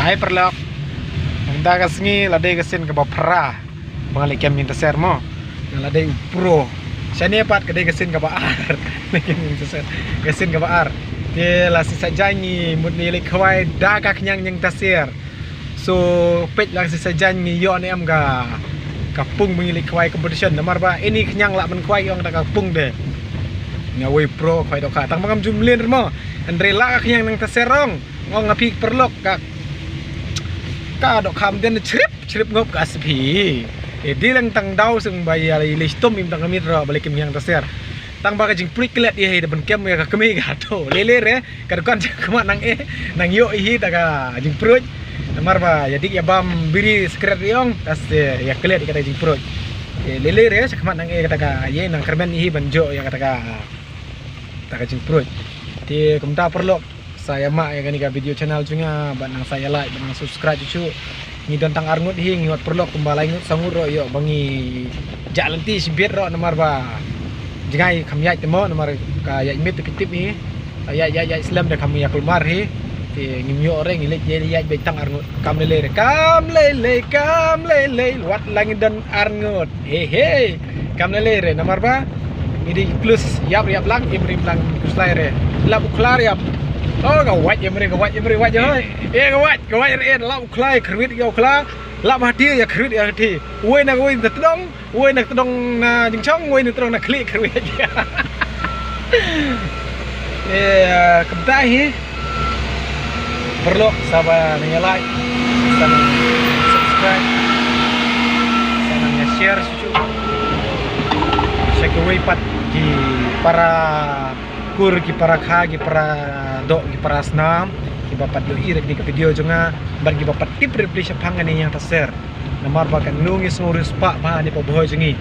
Hai perlok. Anda kasngi ladai kasin ke bapra. Bang kem minta share mo. Ladai pro. Sani pat kadai kasin ke baar. Lekin minta share. Kasin ke baar. Dia lah sisa jangi mut ni lek khawai da ka khnyang yang tasir. So pet lah sisa jangi yo ni am ga kapung mengilik khawai competition namar ba ini khnyang lah men khawai yang da kapung de. Ngawai pro khawai doka tang mangam jumlin mo. Andrela ka khnyang nang taserong. Ngong ngapi perlok ka dok kam den trip ngop ka aspi di lang tang daw sung bayar listom im tang kamit ro balik yang taser tang ba ka jing prik let ye de ben kem ya ka kemi ga to lele re ka kan kema nang nang yo hi ta ka jing proj namar ba jadi ya bam biri sekret riong tas ya klet ka jing proj lele re kema nang kata ka ye nang kermen hi banjo ya kata ka jing proj ti kumta perlok saya mak ya kan video channel juga banang saya like banang subscribe cucu ni tentang arngut hing ngot perlu kembali ngut sangur ro yo bangi jalan ti sibir ro nomor ba jangai kami ya temo nomor ka ya imit pitip ni ya Islam dah kami ya kulmar hi ti ngimyo orang ngilit jadi ya betang arngut kam lele wat langit dan arngut he kam lele nomor ba ini plus yap lang imri lang kuslai re labu klar yap. Oh, gawat ya mereka, gawat je. Gawat lap klai kredit kau klar, lap hati ya kredit ya hati. Woi nak tedong na jingchong, woi nak tedong na klik kredit aja. Kebetai perlu sabar like, sama subscribe, sama share cucu. Saya kewipat di para kur ki para kha ki para do ki para snam ki bapat do irek di video jonga bar ki bapat tip repli syapang ani yang taser namar ba kan nungi surus pa ba ni pa boy jongi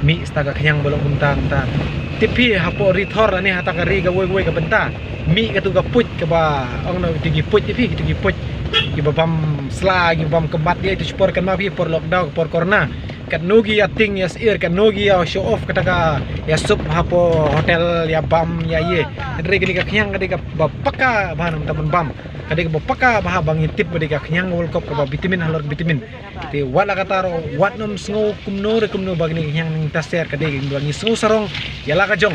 mi staga khanyang bolong untang ta tipi hapo rithor ani hata kari ga woi ka benta mi ka tu ga put ka ba ong no tigi put tipi tigi put ki babam sla ki bam kebat dia itu sport kan ma pi por lockdown por corona kat nugi ya ting ya sir kat nugi ya show off kata ka ya sup hapo hotel ya bam ya ye dari kini ka khyang kadi ka bapaka bahan teman bam kadi ka bapaka bah bang tip kadi ka khyang world cup ka vitamin halor vitamin ti wala kata ro wat nom sngo kumno bagni khyang ning taser kadi bangi sngo sarong ya la ka jong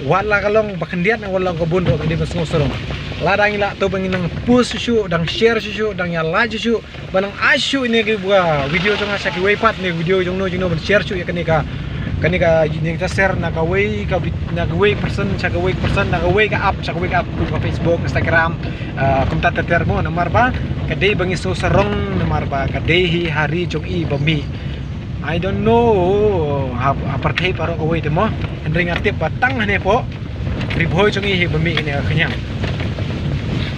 wala kalong bakandiat nang wala ka bundo kadi sngo sarong ladang ila to bangin nang push susu dang share susu dang ya like susu banang asu ini ke buah video jong asaki weipat ni video jong no ban share susu ya kanika yang share na ka way person saka way person na ka way ka up ka Facebook Instagram kumta termo namar ba kadai bangi so sarong namar ba kadai hari jong i bami I don't know apartheid paro ka way demo ring atip batang ne po riboy jong i bami ini kanyang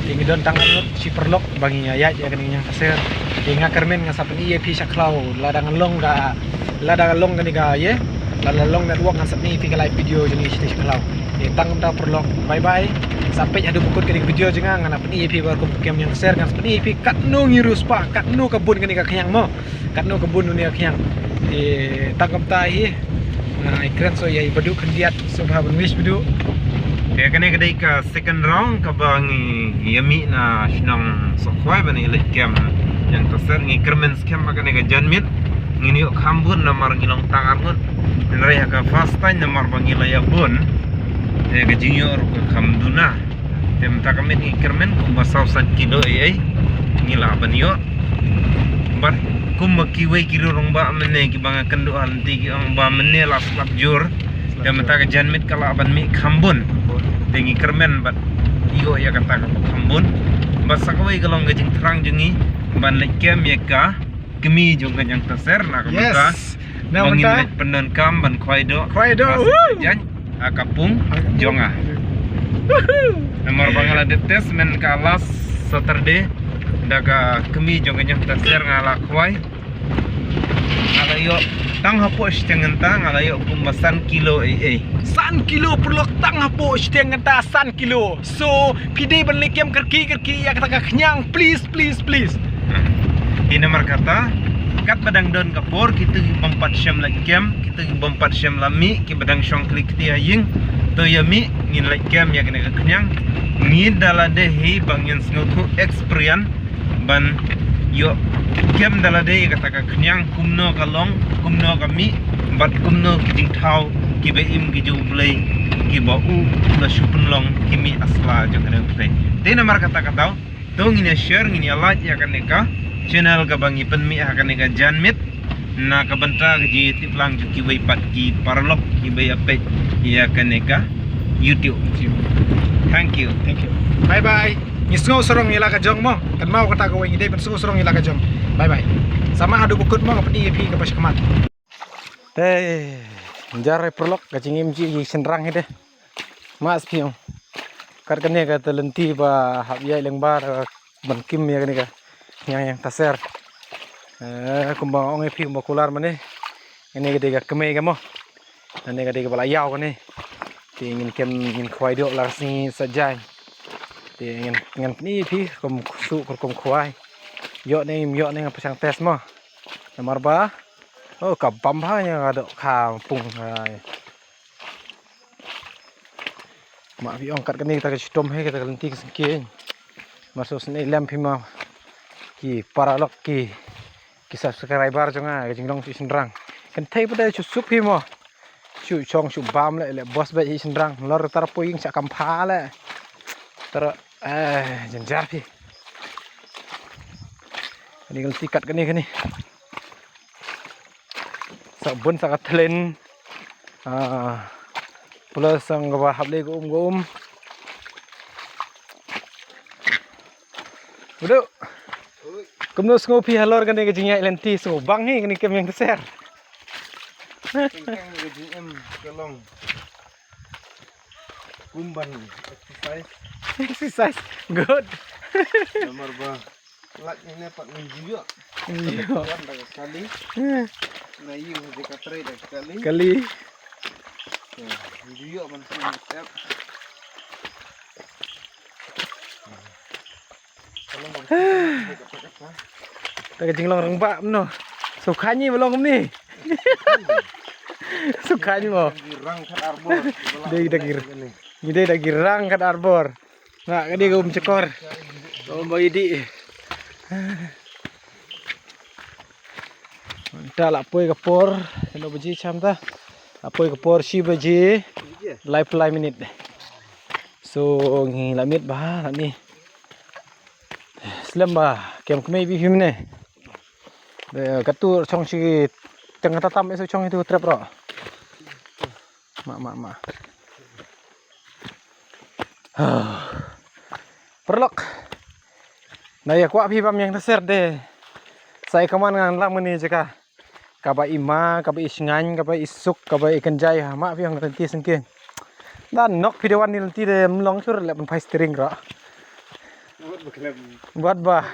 tinggi don tangan si perlok bangi ayat ya kan yang kasir tinga kermen nga sapen iye pi saklau ladang long ga ni ga ye ladang network nga sapni pi live video jeni si saklau tang ta perlok bye sampai adu bukut ke video jenga nga napen iye pi bar kum kem yang share nga sapen iye pi kat no ngirus pa kat no kebun kan ga khyang mo kat no kebun dunia khyang tangkap ta hi na ikran so ye badu khandiat so bhaban wish badu ya kene kadai ka second round ka bangi yami na shnang sokwai bani lek kem yang taser ngi kermen skem kene ka janmit ngini khambun namar ngilong tangarun nrai ka first time namar bangi laya bun ga junior ka khamduna tem takamit ngi kermen kum basau san kilo ai ngila banio bar kum makiwai kilo rong ba mene ki banga kendu anti ki ang ba mene las lap jur dem ta ka janmit kala ban mi khambun tengi kermen bat iyo ya kata kambun basakawai galong gajing terang jengi ban lekem ya ka kemi juga yang taser na kamuka bangin lek penon kam ban kwaido jan akapung jonga nomor bangala detes men kalas Saturday daga kemi juga yang taser ngala kwai alayo tang hapo sitengan tang alayo pembasan kilo san kilo perlok tang hapo sitengan ta san kilo so pide ban lekem kerki ya kata kenyang please ini nomor kata kat badang don kapor kita bompat syam lekem kita bompat syam lami ki badang syong klik dia ying to yami ngin lekem ya kena kenyang ngin dalade hi bangin sngoku experience ban yo kem dalade kata ka kenyang kumno kalong kumno kami bat kumno kijing thau ki be im ki ju blai ki ba u la shupun long kimi asla jo kana play te namar kata kata to ngine share ngine like ya kan ka channel ka bangi penmi akan ka janmit na ka banta ji tiplang ju ki wei pat ki parlok ki be apet ya kan ka YouTube. Thank you. Bye bye. Ngisngo sorong ila ka jong mo. Kan mau kata ko ngide ben sorong ila ka jong. Bye bye. Sama adu bukut mo kapati pi ka pas kamat. Jare perlok ka cingim ji senrang hide. Mas piong. Kar kene ka talenti ba habya lengbar ban kim ya kene ka. Yang taser. Kumbang ong pi mo kular mane. Ini gede ka kemei ka mo. Ini gede ka balayau ka ni. Ingin kuai diok langsing saja. Ingin ni pi kum su kum kuai. Yok ni apa sang tes mo. Nomor ba? Oh kabam ha yang ada kampung. Mak pi angkat kini kita kecutom he kita kelentik sengkin. Masuk sini lem pi ma. Ki paralok ki subscriber jonga jinglong si senrang. Kan thai pada cusup pi mo. Chu chong chu bam le bos ba hi senrang lor tar poing sak kampha le tar jenjar pi ini kan sikat kani sabun sak tlen plus sang ba hable gum udah kumnos ngopi halor kani ke jinya lenti so bang hi kani kem yang teser kengkeng GM kelong kumban exercise good nomor ba lak ini pak menjuyo kali na yu jika trade kali menjuyo man step tak jinglong rembak mno sukanya belum ni sukanya mo girang kat arbor dia dah girang kat arbor nak dia cekor bayi di dah lapoi kapor kena baji cam ta lapoi kapor si baji live minute so ngi lamit bah ni slam bah kem kemai bi himne katur chong si tengah tatam itu chong itu trap ro mak perlok nah ya kuat pi pam yang teser deh saya kaman ngan lam ni jeka kaba ima kaba isingan kaba isuk kaba ikan jai mak pi yang nanti sengke dan nok videoan ni nanti de mlong sur le pai string ro buat bah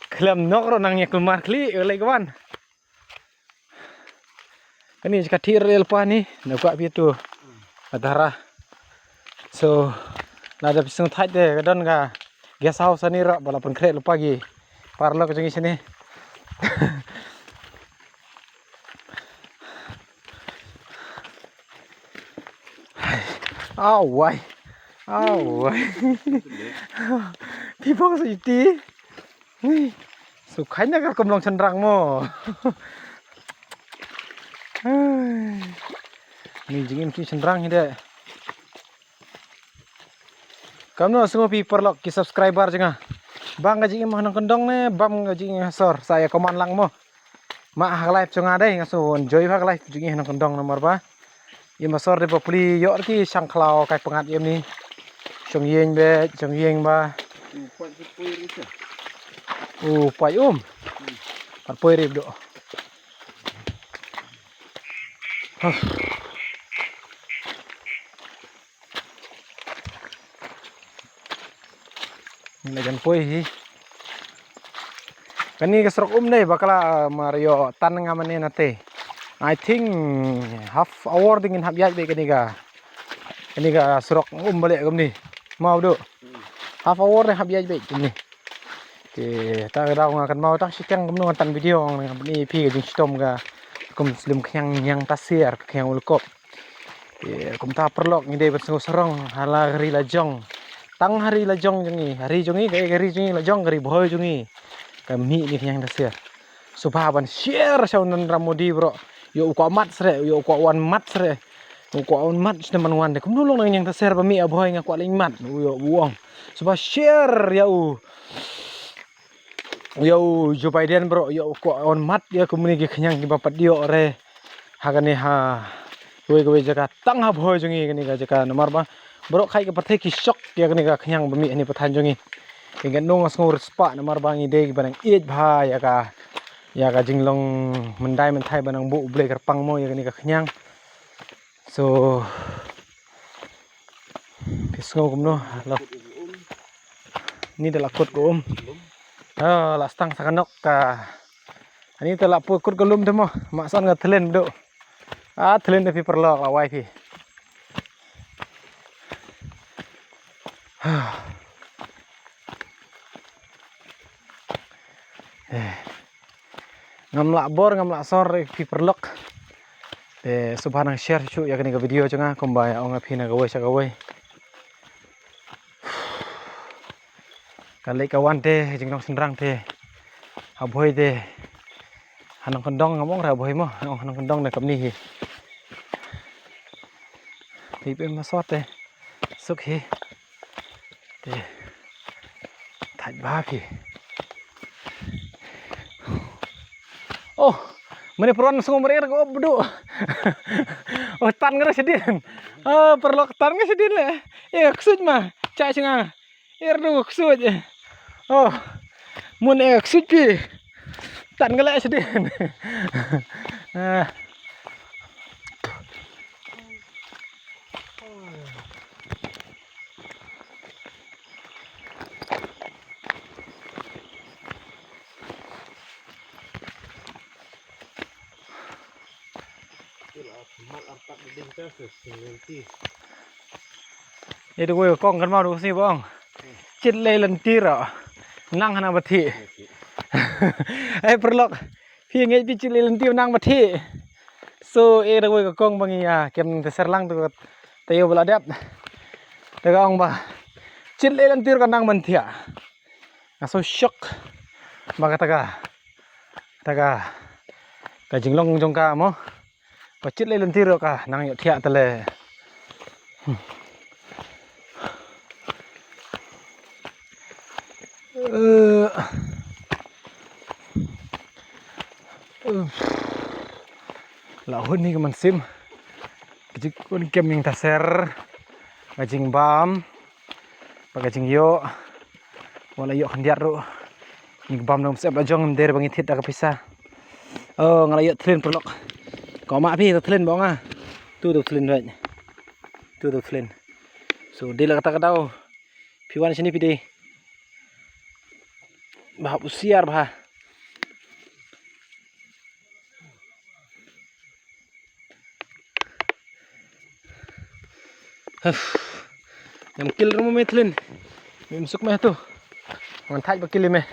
klem nok ro nang yakul mar kli oleh kawan kani jika tirel pa ni nak pi tu adara so nada pisang thai de kadon ga guest house ani ro balapun kre lupa gi parlo ke jengi sini awai pipong siti sukanya kar komlong cendrang mo ni jingim si cendrang ide kamu semua pi perlok ki subscriber jenga bang gaji mah nang kendong ne bam gaji ngasor saya koman lang mo mak live jonga dai ngaso enjoy hak live jingi nang kendong nomor ba ye masor de populi yo ki sangklau kai pengat yem ni chong yeng ba pai parpoi rib do Lagan poi hi kani kesrok deh bakala Mario tan ngamane nate I think half hour dingin habya be kani ga serok balik ni mau do half hour deh habya be ni ke ta daw ngakan mau tak sikang kumno tan video ni pi ga jing ga kum slim kyang yang tasir kyang ulkop kum ta perlok ni de bersengo serong hala ri la jong tang hari lajong jungi hari jungi lajong gari boy jungi kami ni yang dasir subaban share saunan ramodi bro yo ko mat sre yo ko wan mat sre yo ko wan mat teman wan de kumulong nang yang dasir pami aboy nga ko ling mat yo buang subah share yo Joe Biden bro yo ko wan mat ya kumuni kenyang di bapat dio re hagane ha gue jaga tang aboy jungi gani ga jaga nomor ba bro khai ke pathe ki shock ya kani ga khyang bami ani pathan jongi ingan nong asngur spa namar bangi de banang it bha ya ka jinglong mendai menthai banang bu ble kar pang mo ya kani ga khyang so pisngo kumno lo ni de lakut ko la stang sakanok ka ani te la pu kut golum demo makson ga thlen do thlen de pi perlok la wifi ngam lak bor ngam lak sor pi perlok de subhanang share chu ya kani ga video changa komba ya ong phi na gawai sa gawai kalai kawan te jingnong sinrang te aboi de hanang kondong ngamong ra boi mo hanang kondong ne kamni hi pe ma sot te suk hi te thaj ba phi oh mene peron sung merer ko bedu oh tan ngara sedin perlok tan ngara sedin le ksut ma cha chinga du ksut oh mun ksut pi tan ngala sedin itu gue kong kan mau du sih bang chit le lentir nang hana bathi perlok phi ngai pi chit le lentir nang bathi so itu gue kong bang ya kem te serlang tu tayo bala dap te ong ba chit le lentir kan nang banthia so shock baga taga ka jinglong jongka mo có chít lên tí rồi cả năng hiệu thiạ tờ lệ lão hơn đi cái mình sim cái chiếc con kem mình ta ser cái chinh bám và cái chinh yo wala yo khandiat ro ning bam nom sep la jong der bangi thit ka pisa ngala yo thlen prolok có mã phi thlen bong tu được thlen vậy tu được thlen so đây là kata kadau piwan sini pi dei bah usiar bah yang kill rumah methlin masuk meh tuh ngantai bakil meh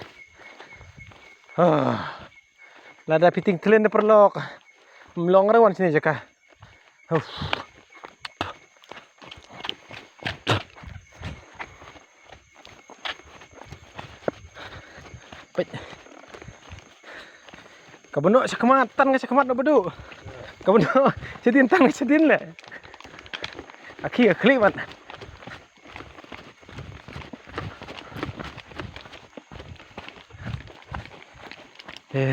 lada piting thlen de perlok melong rawan sini jaka kabeno sakmatan ke sakmat do bedu kabeno sedin tang sedin le akhi klimat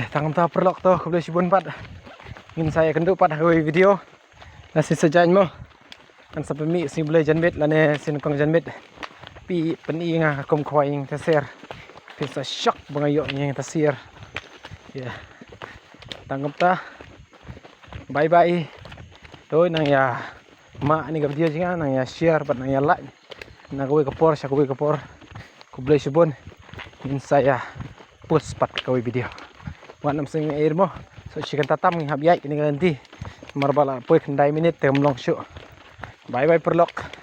tangam ta perlok to ko boleh sibun pat ngin saya kenduk pat hoi video nasi sejain mo kan sampai mi si boleh janbet lane sin kong janbet pi peni nga kom khoing taser pisa shock bangayo yang tasir ya tangam ta bye bye tôi nang ya ma ni video jinga nang ya share pat nang ya like nang kowe kapor sa kowe kapor ko boleh sibun ngin saya post pat kowe video wanam sing air mo so chicken tatam ng habyay ini ganti marbala poy 10 minute tem long show bye bye perlok.